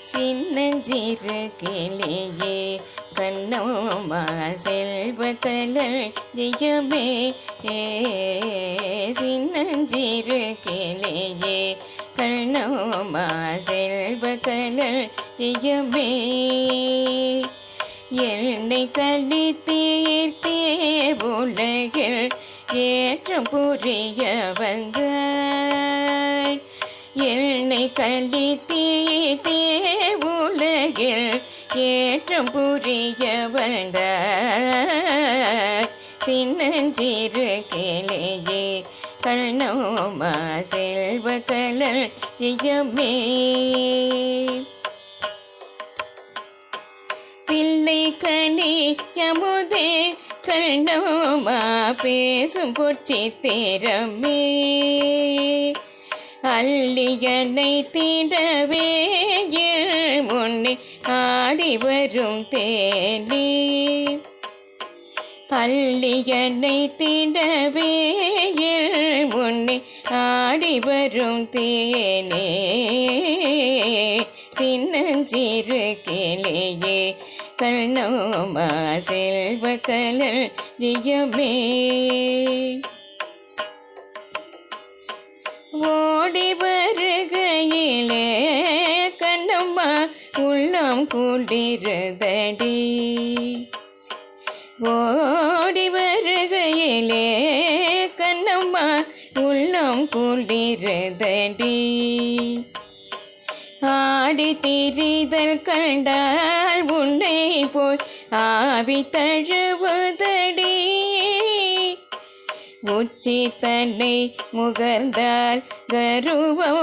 சின்னஞ்சிறு கிளியே கண்ணம்மா செல்வக்கடல் ஜெயமே சின்னஞ்சிறு கிளியே கண்ணம்மா செல்வக்கடல் ஜெயமே என்னை கலி தீர்த்தே உலகில் ஏற்றம் புரிய வந்தாய் என்னை கலி தீர்த்தே உலகில் ஏற்றம் புரிய வந்தாய் சின்னஞ்சிறு கிளியே கண்ணம்மா செல்வக்கடல் ஜெயமே பிள்ளை கனி யமுதே கண்ணம்மா பேசும் பொச்சி திறமே அல்லியனை திடவே முன்னே ஆடி வரும் தேனே அல்லியனை திடவே முன்னே ஆடி வரும் தேனே சின்னஞ்சிறு கிளியே கண்ணம்மா செல்வக்கடல் ஜெயமே ஓடி வருகையிலே கண்ணம்மா உள்ளம் குளிருதடி ஓடி வருகையிலே கண்ணம்மா உள்ளம் குளிருதடி ஆடி திரிதல் கண்டால் உன்னை போய் ஆவி தழுவுதடி உச்சி தன்னை முகர்ந்தால் கருவம்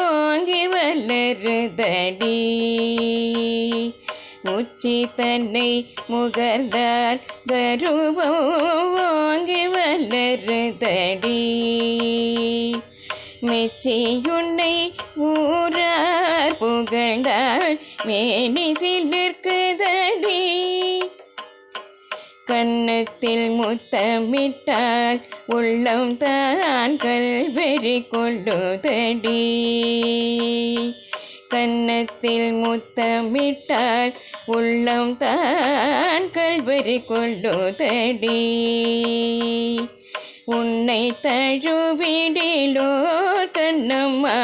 ஓங்கி வளருதடி உச்சி தன்னை முகர்ந்தால் கருவம் ஓங்கி வளருதடி மெச்சியுன்னை ஊரார் புகழ்ந்தால் மேனி சிலிர்க்குதடி கன்னத்தில் முத்தமிட்டால் உள்ளம் தான் கல்வெறி கொள்ளுதடி கன்னத்தில் முத்தமிட்டால் உள்ளம் தான் கல்வெறி கொள்ளுதடி உன்னை தழுவிடிலோ கண்ணம்மா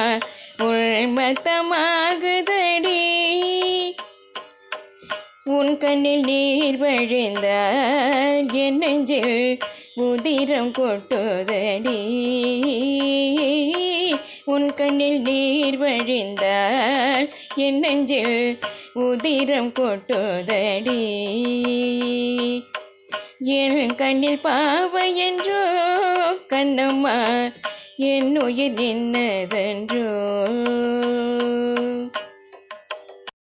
உள்மத்தமாகுதடி உன் கண்ணில் நீர் வழிந்தால் என் நெஞ்சில் உதிரம் கொட்டுதடி உன் கண்ணில் நீர் வழிந்தால் என் நெஞ்சில் உதிரம் கொட்டுதடி என் கண்ணில் பாவை என்றோ கண்ணம்மா என் உயிர் நின்னதென்றோ